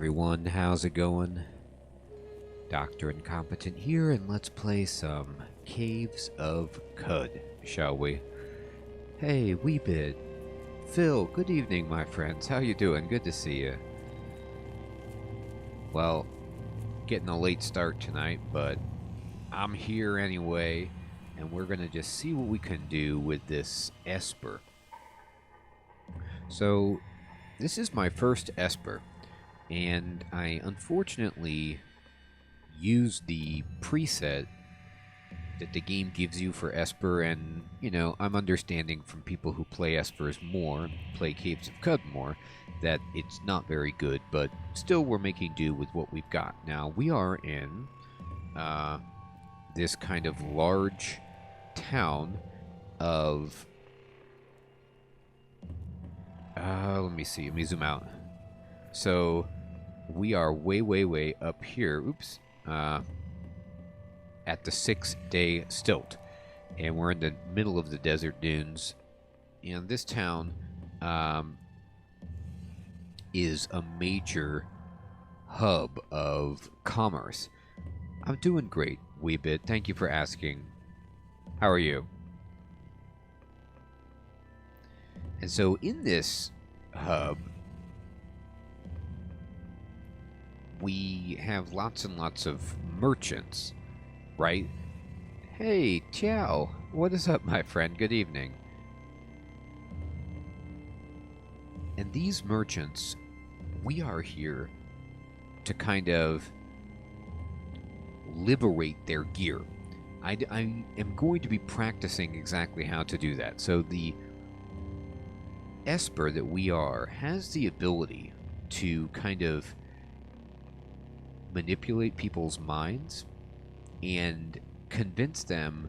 everyone, how's it going? Dr. Incompetent here, and let's play some Caves of Qud, shall we? Hey, Weebit. Phil, good evening, my friends. How you doing? Good to see you. Well, getting a late start tonight, but I'm here anyway, and we're gonna just see what we can do with this Esper. So, this is my first Esper, and I unfortunately used the preset that the game gives you for Esper, and, you know, I'm understanding from people who play Espers more, play Caves of Qud more, that it's not very good, but still we're making do with what we've got. Now, we are in this kind of large town of... let me see, let me zoom out. So, we are way up here, oops, at the 6-day stilt. And we're in the middle of the desert dunes. And this town is a major hub of commerce. I'm doing great, Weebit. Thank you for asking. How are you? And so in this hub, we have lots and lots of merchants, right? Hey, Tiao. What is up, my friend? Good evening. And these merchants, we are here to kind of liberate their gear. I am going to be practicing exactly how to do that. So the Esper that we are has the ability to kind of manipulate people's minds and convince them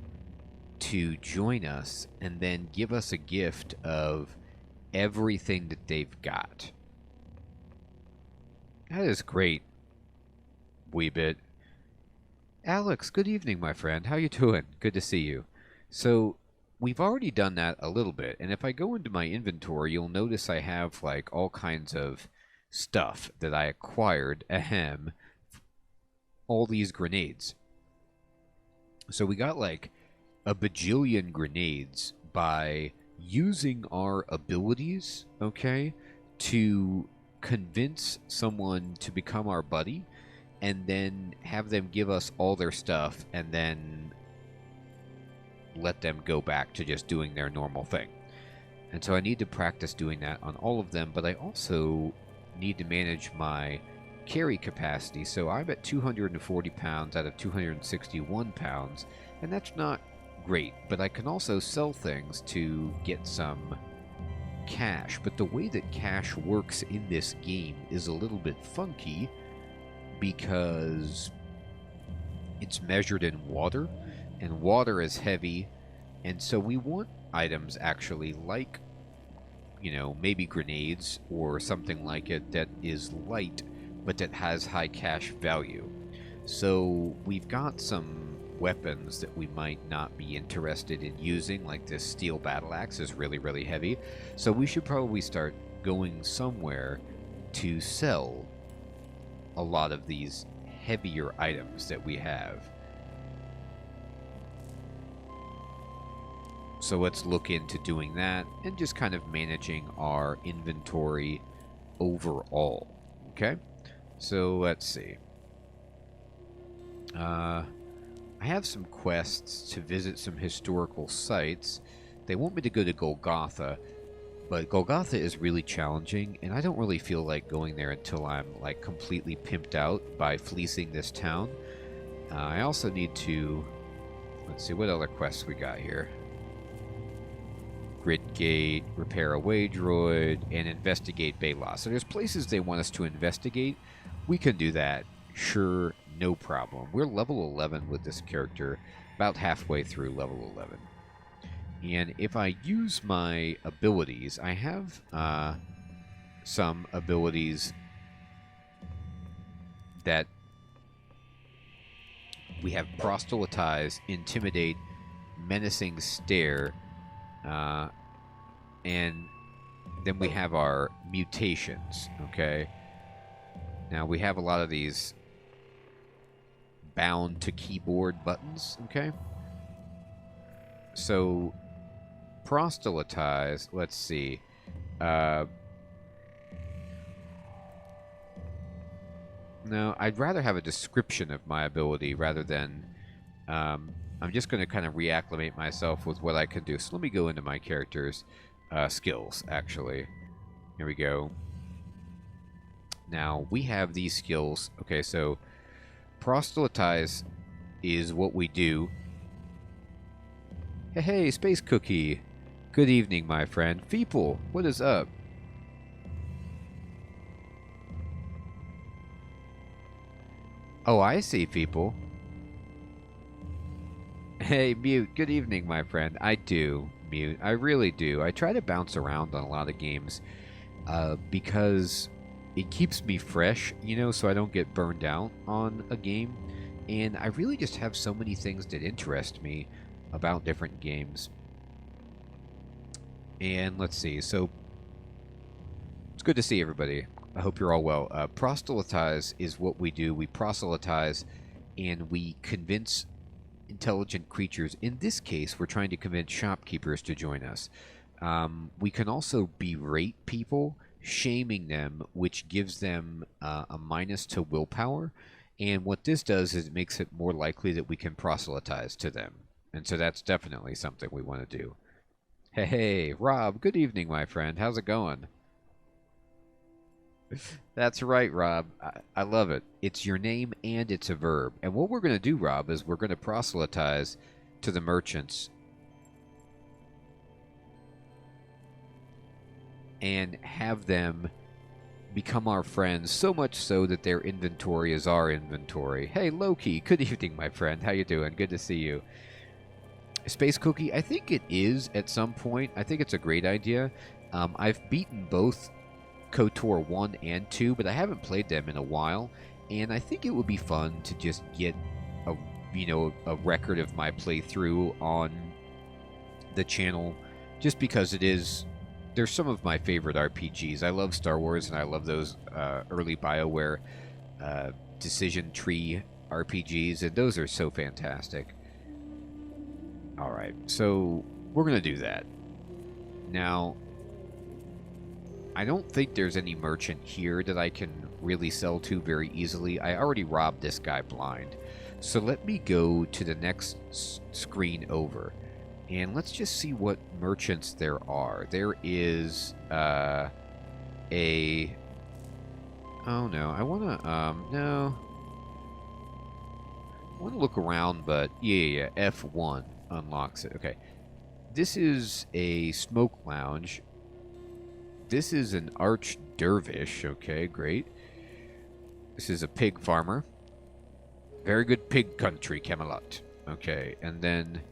to join us and then give us a gift of everything that they've got. That is great, Weebit. Alex, good evening, my friend. How you doing? Good to see you. So, we've already done that a little bit, and if I go into my inventory, you'll notice I have, like, all kinds of stuff that I acquired, all these grenades. So we got, like, a bajillion grenades by using our abilities, okay, to convince someone to become our buddy, and then have them give us all their stuff, and then let them go back to just doing their normal thing. And so I need to practice doing that on all of them, but I also need to manage my carry capacity. So I'm at 240 pounds out of 261 pounds, and that's not great, but I can also sell things to get some cash. But the way that cash works in this game is a little bit funky because it's measured in water, and water is heavy, and so we want items actually like, you know, maybe grenades or something like it that is light but that has high cash value. So we've got some weapons that we might not be interested in using, like this steel battle axe is really heavy, so we should probably start going somewhere to sell a lot of these heavier items that we have. So let's look into doing that and just kind of managing our inventory overall. Okay? So let's see. I have some quests to visit some historical sites. They want me to go to Golgotha, but Golgotha is really challenging, and I don't really feel like going there until I'm, like, completely pimped out by fleecing this town. I also need to... Let's see, what other quests we got here? Grid Gate, repair a way droid, and investigate Baylos. So there's places they want us to investigate. We can do that. Sure, no problem. We're level 11 with this character, about halfway through level 11. And if I use my abilities, I have some abilities that we have: proselytize, intimidate, menacing stare, and then we have our mutations, okay? Now, we have a lot of these bound to keyboard buttons, okay? So, proselytize, let's see. No, I'd rather have a description of my ability rather than... I'm just going to kind of reacclimate myself with what I can do. So let me go into my character's skills, actually. Here we go. Now, we have these skills. Okay, so proselytize is what we do. Hey, hey, Space Cookie. Good evening, my friend. Feeple, what is up? Oh, I see, Feeple. Hey, Mute, good evening, my friend. I do, Mute. I really do. I try to bounce around on a lot of games because it keeps me fresh, you know, so I don't get burned out on a game. And I really just have so many things that interest me about different games. And let's see. So, it's good to see everybody. I hope you're all well. Proselytize is what we do. We proselytize and we convince intelligent creatures. In this case, we're trying to convince shopkeepers to join us. We can also berate people, shaming them, which gives them a minus to willpower. And what this does is it makes it more likely that we can proselytize to them. And so that's definitely something we want to do. Hey, hey, Rob, good evening, my friend. How's it going? That's right, Rob. I love it. It's your name and it's a verb. And what we're going to do, Rob, is we're going to proselytize to the merchants and have them become our friends, so much so that their inventory is our inventory. Hey, Loki, good evening, my friend. How you doing? Good to see you. Space Cookie, I think it is at some point. I think it's a great idea. I've beaten both KOTOR 1 and 2, but I haven't played them in a while, and I think it would be fun to just get a record of my playthrough on the channel, just because they're some of my favorite RPGs. I love Star Wars, and I love those early BioWare decision tree RPGs, and those are so fantastic. Alright, so we're going to do that. Now, I don't think there's any merchant here that I can really sell to very easily. I already robbed this guy blind. So let me go to the next screen over. And let's just see what merchants there are. There is a... Oh, no. I want to... No. I want to look around, but... Yeah. F1 unlocks it. Okay. This is a smoke lounge. This is an arch dervish. Okay, great. This is a pig farmer. Very good pig country, Camelot. Okay, and then...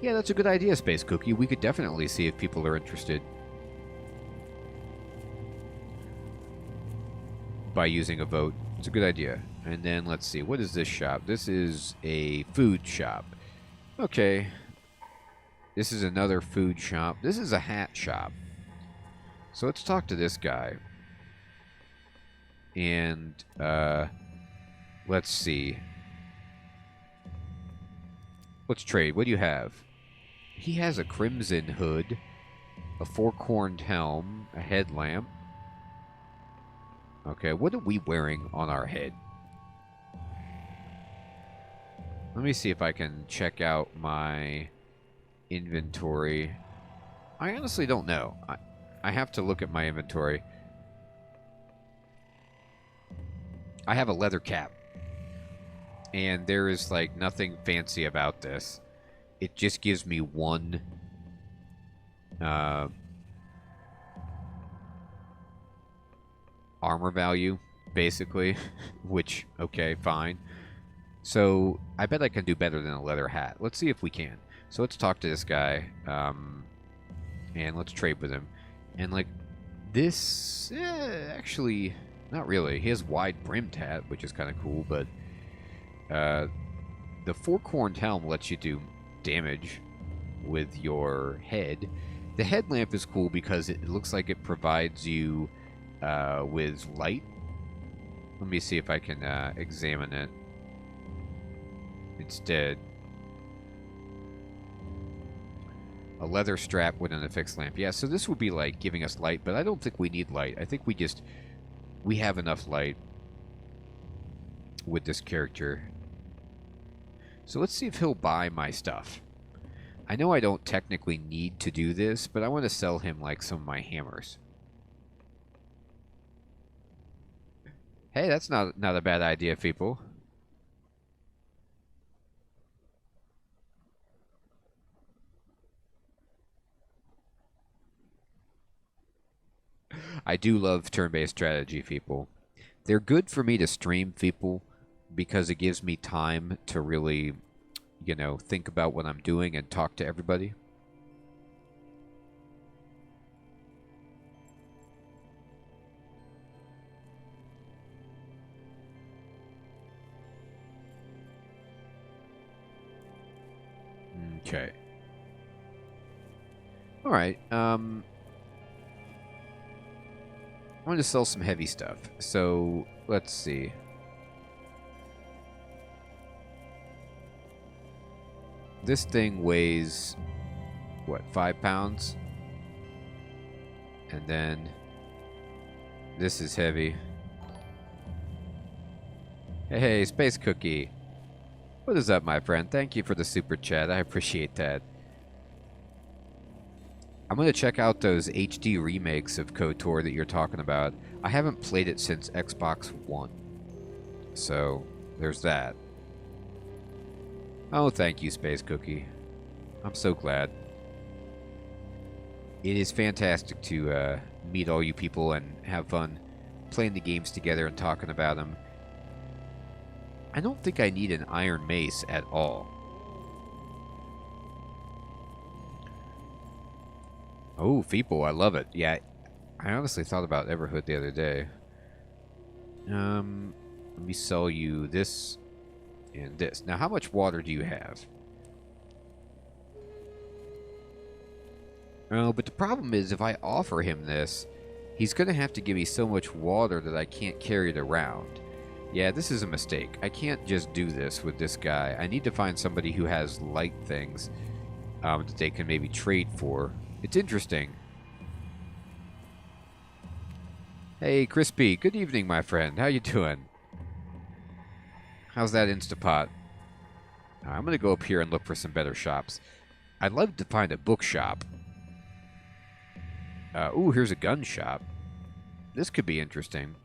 Yeah, that's a good idea, Space Cookie. We could definitely see if people are interested by using a vote. It's a good idea. And then, let's see. What is this shop? This is a food shop. Okay. This is another food shop. This is a hat shop. So let's talk to this guy. And, let's see. Let's trade. What do you have? He has a crimson hood, a four-corned helm, a headlamp. Okay, what are we wearing on our head? Let me see if I can check out my inventory. I honestly don't know. I have to look at my inventory. I have a leather cap. And there is, like, nothing fancy about this. It just gives me one... armor value, basically. Which, okay, fine. So, I bet I can do better than a leather hat. Let's see if we can. So, let's talk to this guy. And let's trade with him. And, like, this... actually, not really. He has wide-brimmed hat, which is kind of cool, but... the four-corned helm lets you do damage with your head. The headlamp is cool because it looks like it provides you with light. Let me see if I can examine it. It's dead. A leather strap within a fixed lamp. Yeah, so this would be like giving us light, but I don't think we need light. I think we have enough light with this character. So let's see if he'll buy my stuff. I know I don't technically need to do this, but I want to sell him like some of my hammers. Hey, that's not a bad idea, people. I do love turn-based strategy, people. They're good for me to stream, people, because it gives me time to really, you know, think about what I'm doing and talk to everybody. Okay. All right. I'm going to sell some heavy stuff. So let's see. This thing weighs, what, 5 pounds? And then this is heavy. Hey, Space Cookie. What is up, my friend? Thank you for the super chat. I appreciate that. I'm going to check out those HD remakes of KOTOR that you're talking about. I haven't played it since Xbox One. So, there's that. Oh, thank you, Space Cookie. I'm so glad. It is fantastic to meet all you people and have fun playing the games together and talking about them. I don't think I need an iron mace at all. Oh, Feeple, I love it. Yeah, I honestly thought about Everhood the other day. Let me sell you this and this. Now, how much water do you have? Oh, but the problem is if I offer him this, he's going to have to give me so much water that I can't carry it around. Yeah, this is a mistake. I can't just do this with this guy. I need to find somebody who has light things that they can maybe trade for. It's interesting. Hey, Crispy. Good evening, my friend. How you doing? How's that Instapot? I'm going to go up here and look for some better shops. I'd love to find a bookshop. Ooh, here's a gun shop. This could be interesting.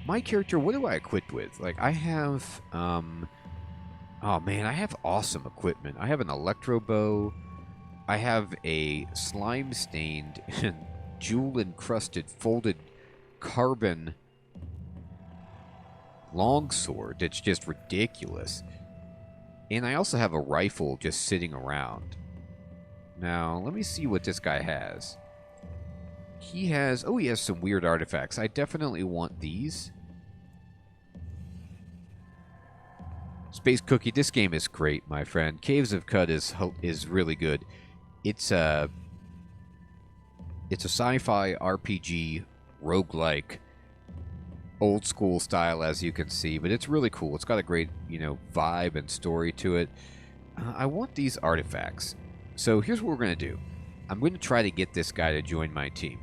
My character, what do I equip with? Like, I have, oh man, I have awesome equipment. I have an electro bow. I have a slime-stained and jewel-encrusted folded carbon longsword that's just ridiculous. And I also have a rifle just sitting around. Now, let me see what this guy has. He has some weird artifacts. I definitely want these. Space Cookie, this game is great, my friend. Caves of Qud is really good. It's a sci-fi RPG roguelike, old school style, as you can see, but it's really cool. It's got a great, vibe and story to it. I want these artifacts. So here's what we're going to do. I'm going to try to get this guy to join my team.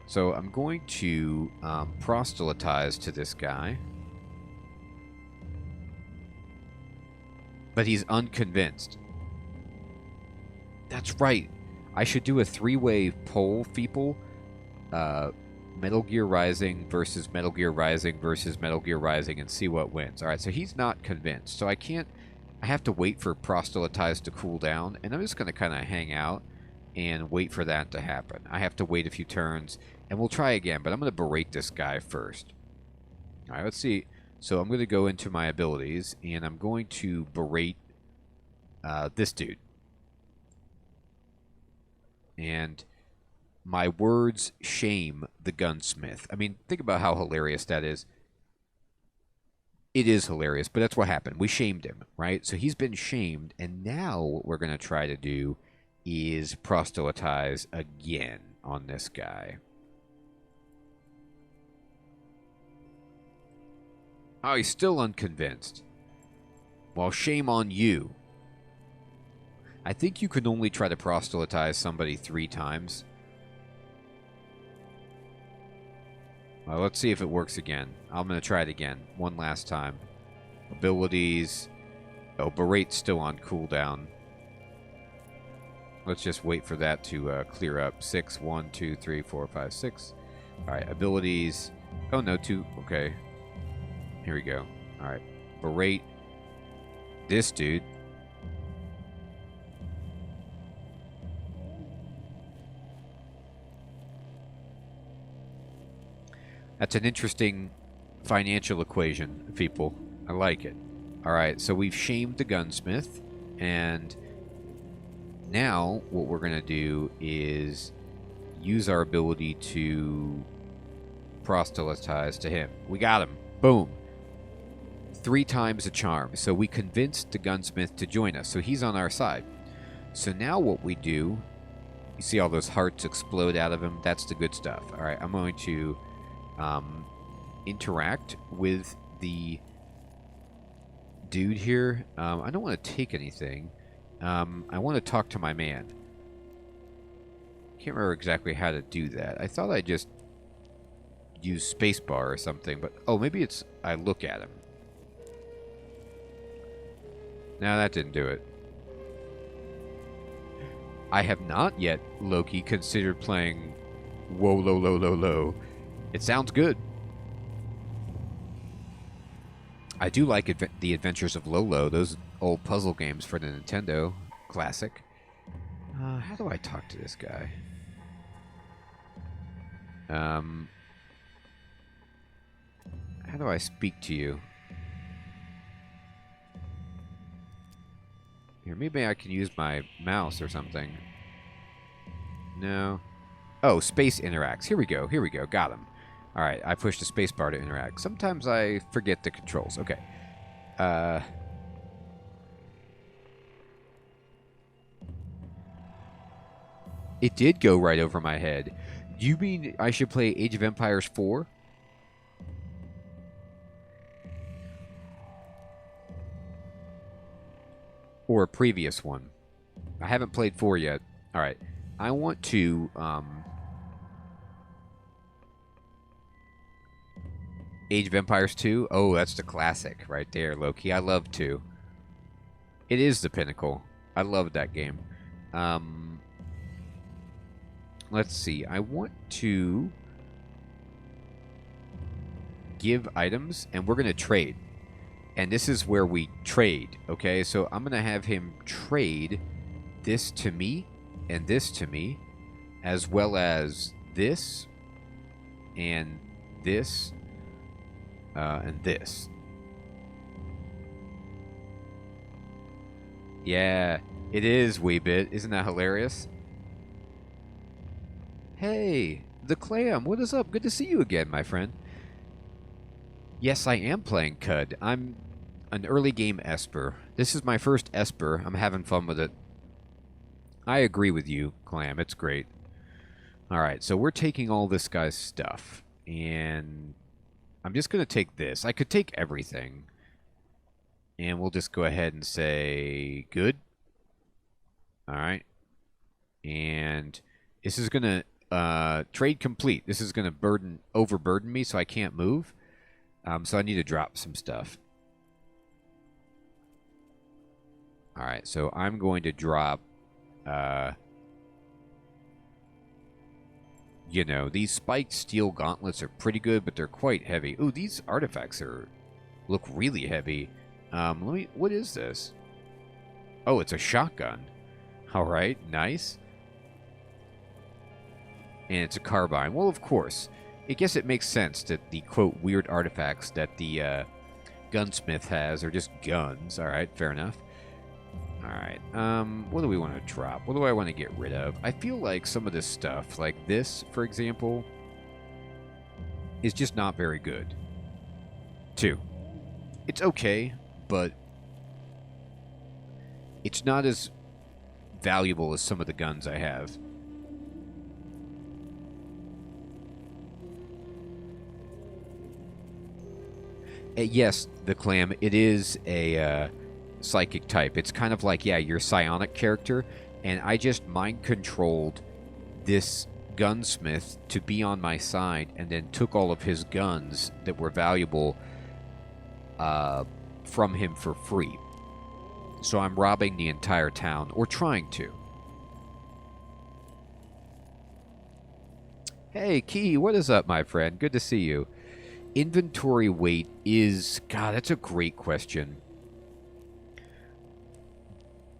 So I'm going to proselytize to this guy. But he's unconvinced. That's right. I should do a 3-way poll, people. Metal Gear Rising versus Metal Gear Rising versus Metal Gear Rising and see what wins. Alright, so he's not convinced. So I have to wait for proselytize to cool down. And I'm just going to kind of hang out and wait for that to happen. I have to wait a few turns. And we'll try again, but I'm going to berate this guy first. Alright, let's see. So I'm going to go into my abilities, and I'm going to berate this dude. And my words shame the gunsmith. I mean, think about how hilarious that is. It is hilarious, but that's what happened. We shamed him, right? So he's been shamed, and now what we're going to try to do is proselytize again on this guy. Oh, he's still unconvinced. Well, shame on you. I think you can only try to proselytize somebody 3 times. Well, let's see if it works again. I'm going to try it again. One last time. Abilities. Oh, Berate's still on cooldown. Let's just wait for that to clear up. 6, 1, 2, 3, 4, 5, 6. Alright, abilities. Oh, no, 2. Okay. Here we go. Alright. Berate. This dude. That's an interesting financial equation, people. I like it. Alright, so we've shamed the gunsmith, and now what we're going to do is use our ability to proselytize to him. We got him. Boom. 3 times a charm. So we convinced the gunsmith to join us. So he's on our side. So now what we do, you see all those hearts explode out of him? That's the good stuff. Alright, I'm going to interact with the dude here. I don't want to take anything. I want to talk to my man. Can't remember exactly how to do that. I thought I just used spacebar or something, but oh, maybe it's I look at him. No, that didn't do it. I have not yet, Loki, considered playing Whoa, Low, Low, Low, Low. It sounds good. I do like the Adventures of Lolo, those old puzzle games for the Nintendo. Classic. How do I talk to this guy? How do I speak to you? Here, maybe I can use my mouse or something. No. Oh, space interacts. Here we go. Here we go. Got him. All right, I pushed the space bar to interact. Sometimes I forget the controls. Okay. It did go right over my head. You mean I should play Age of Empires 4? Or a previous one? I haven't played 4 yet. All right. I want to... Age of Empires 2? Oh, that's the classic right there, Loki. I love 2. It is the pinnacle. I love that game. Let's see. I want to give items, and we're going to trade. And this is where we trade, okay? So I'm going to have him trade this to me and this to me, as well as this and this and this. Yeah, it is, Weebit. Isn't that hilarious? Hey, the Clam, what is up? Good to see you again, my friend. Yes, I am playing Qud. I'm an early game Esper. This is my first Esper. I'm having fun with it. I agree with you, Clam. It's great. Alright, so we're taking all this guy's stuff. And I'm just going to take this. I could take everything. And we'll just go ahead and say good. Alright. And this is going to trade complete. This is going to overburden me so I can't move. So I need to drop some stuff. Alright, so I'm going to drop, you know, these spiked steel gauntlets are pretty good, but they're quite heavy. Ooh, these artifacts look really heavy. What is this? Oh, it's a shotgun. Alright, nice. And it's a carbine. Well, of course. I guess it makes sense that the, quote, weird artifacts that the gunsmith has are just guns. Alright, fair enough. Alright, what do we want to drop? What do I want to get rid of? I feel like some of this stuff, like this, for example, is just not very good. 2. It's okay, but it's not as valuable as some of the guns I have. Yes, the clam, it is a psychic type. It's kind of like, yeah, your psionic character, and I just mind controlled this gunsmith to be on my side and then took all of his guns that were valuable from him for free. So I'm robbing the entire town, or trying to. Hey, Key, what is up, my friend? Good to see you. Inventory weight is... God, that's a great question.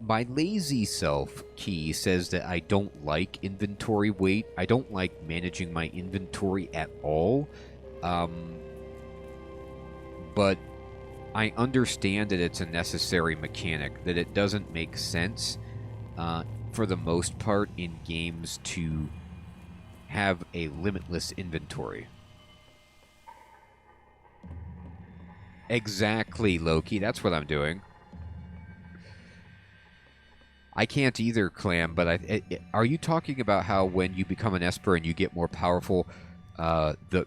My lazy self, Key, says that I don't like inventory weight. I don't like managing my inventory at all. But I understand that it's a necessary mechanic, that it doesn't make sense, for the most part, in games to have a limitless inventory. Exactly, Loki. That's what I'm doing. I can't either, Clam, but are you talking about how when you become an Esper and you get more powerful, the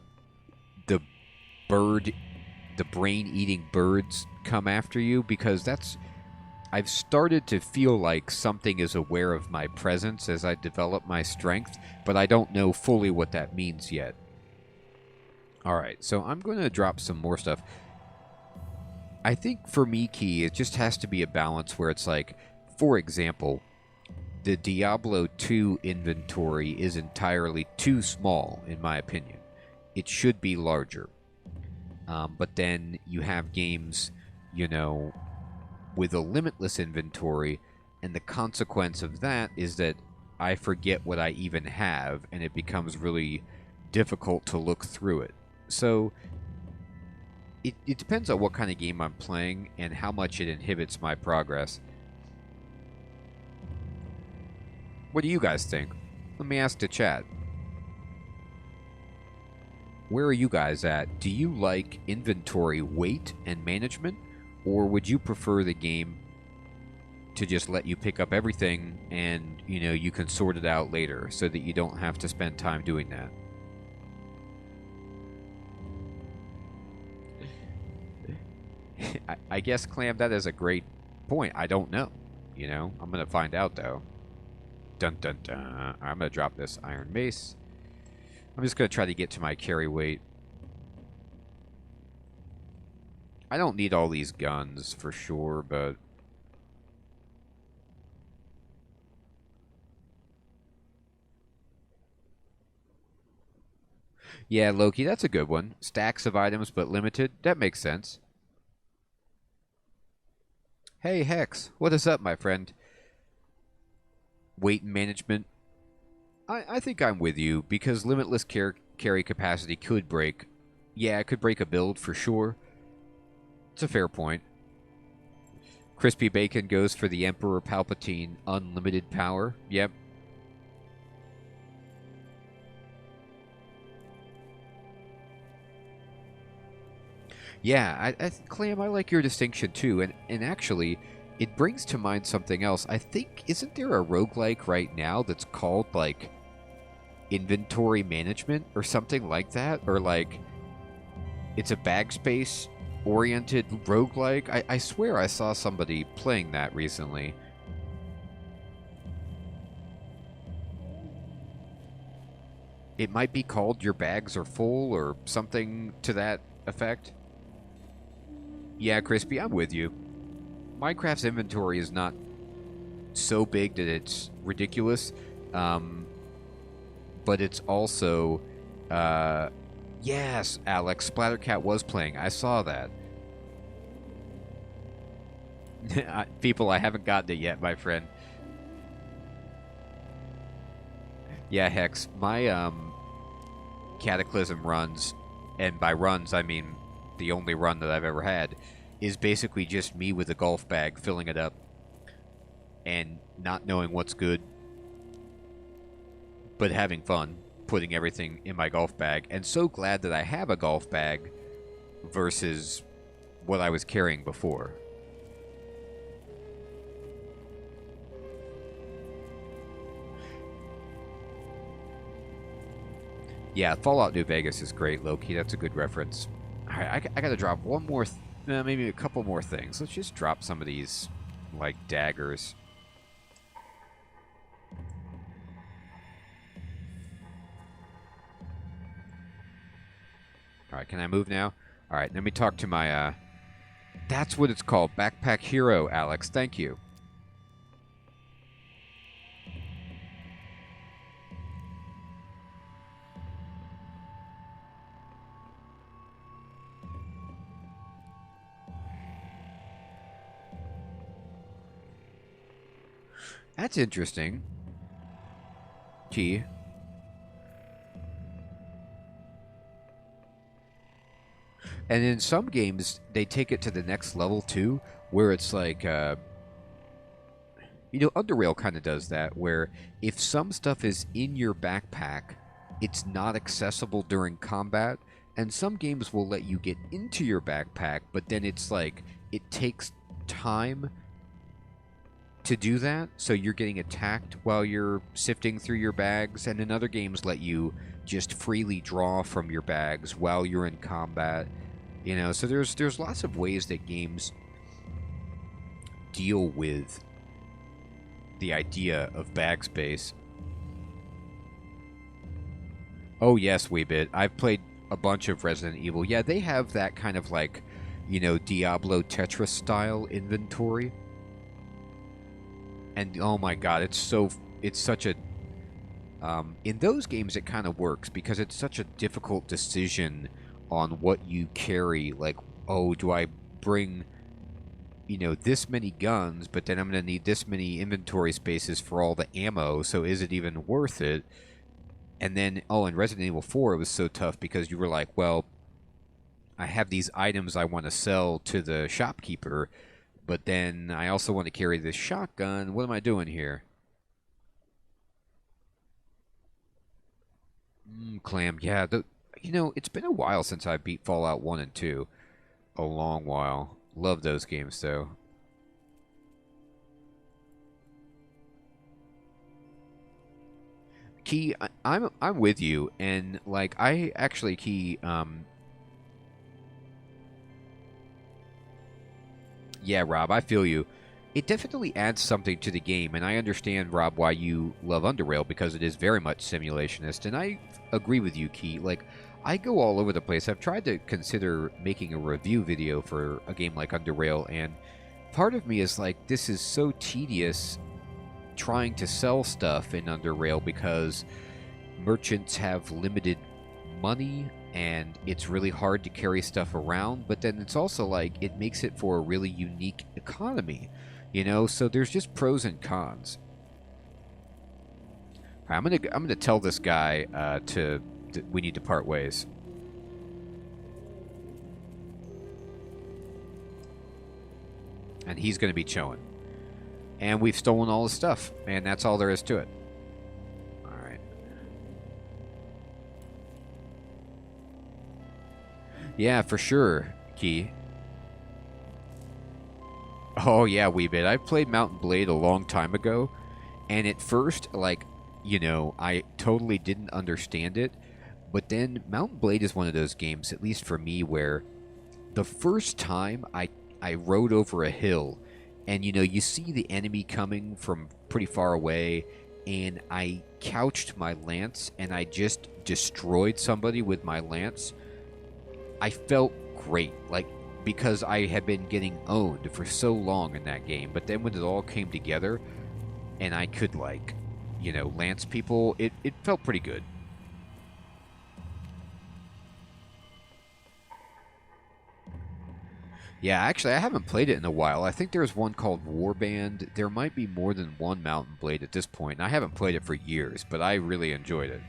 brain-eating birds come after you? Because I've started to feel like something is aware of my presence as I develop my strength, but I don't know fully what that means yet. Alright, so I'm going to drop some more stuff. I think for me, Key, it just has to be a balance where it's like, for example, the Diablo 2 inventory is entirely too small, in my opinion. It should be larger. But then you have games, you know, with a limitless inventory, and the consequence of that is that I forget what I even have, and it becomes really difficult to look through it. So it depends on what kind of game I'm playing and how much it inhibits my progress. What do you guys think? Let me ask the chat. Where are you guys at? Do you like inventory weight and management, or would you prefer the game to just let you pick up everything and, you know, you can sort it out later so that you don't have to spend time doing that? I guess, Clam, that is a great point. I don't know. You know, I'm going to find out, though. Dun, dun, dun. I'm going to drop this iron mace. I'm just going to try to get to my carry weight. I don't need all these guns for sure, but... Yeah, Loki, that's a good one. Stacks of items, but limited. That makes sense. Hey, Hex. What is up, my friend? Weight management. I think I'm with you, because limitless carry capacity could break. Yeah, it could break a build for sure. It's a fair point. Crispy Bacon goes for the Emperor Palpatine unlimited power. Yep. Yeah, Clam, I like your distinction too, and actually, it brings to mind something else. I think, isn't there a roguelike right now that's called, like, inventory management or something like that? Or, like, it's a bag space oriented roguelike? I swear I saw somebody playing that recently. It might be called Your Bags Are Full or something to that effect. Yeah, Crispy, I'm with you. Minecraft's inventory is not so big that it's ridiculous, but it's also... yes, Alex, Splattercat was playing. I saw that. People, I haven't gotten it yet, my friend. Yeah, Hex, my Cataclysm runs, and by runs I mean the only run that I've ever had, is basically just me with a golf bag filling it up and not knowing what's good, but having fun putting everything in my golf bag, and so glad that I have a golf bag versus what I was carrying before. Yeah, Fallout New Vegas is great, Loki. That's a good reference. All right, I gotta drop one more, maybe a couple more things. Let's just drop some of these, like, daggers. All right, can I move now? All right, let me talk to my, that's what it's called, Backpack Hero, Alex. Thank you. That's interesting. Key. And in some games, they take it to the next level too, where it's like, Underrail kind of does that, where if some stuff is in your backpack, it's not accessible during combat. And some games will let you get into your backpack, but then it's like, it takes time to do that, so you're getting attacked while you're sifting through your bags. And then other games let you just freely draw from your bags while you're in combat. So there's lots of ways that games deal with the idea of bag space. Oh yes, Weebit. I've played a bunch of Resident Evil. Yeah, they have that kind of like, Diablo Tetris style inventory. And oh my god, it's such a in those games it kind of works because it's such a difficult decision on what you carry. Like, oh, do I bring this many guns, but then I'm going to need this many inventory spaces for all the ammo, so is it even worth it? And then, in Resident Evil 4, it was so tough because you were like, well, I have these items I want to sell to the shopkeeper, but then I also want to carry this shotgun. What am I doing here? Clam, yeah. It's been a while since I beat Fallout 1 and 2. A long while. Love those games, though. Key, I'm with you, and like I actually, Key, yeah, Rob, I feel you. It definitely adds something to the game, and I understand, Rob, why you love Underrail, because it is very much simulationist, and I agree with you, Key. Like, I go all over the place. I've tried to consider making a review video for a game like Underrail, and part of me is like, this is so tedious trying to sell stuff in Underrail because merchants have limited money and it's really hard to carry stuff around, but then it's also like it makes it for a really unique economy, so there's just pros and cons. All right, I'm gonna tell this guy we need to part ways. And he's gonna be chilling. And we've stolen all his stuff, and that's all there is to it. Alright. Yeah, for sure, Key. Oh, yeah, Weebit. I played Mount & Blade a long time ago, and at first, like, I totally didn't understand it, but then Mount & Blade is one of those games, at least for me, where the first time I rode over a hill, and you see the enemy coming from pretty far away, and I couched my lance and I just destroyed somebody with my lance. I felt great, like, because I had been getting owned for so long in that game. But then when it all came together and I could, like, lance people, it felt pretty good. Yeah, actually, I haven't played it in a while. I think there's one called Warband. There might be more than one Mount & Blade at this point, and I haven't played it for years, but I really enjoyed it.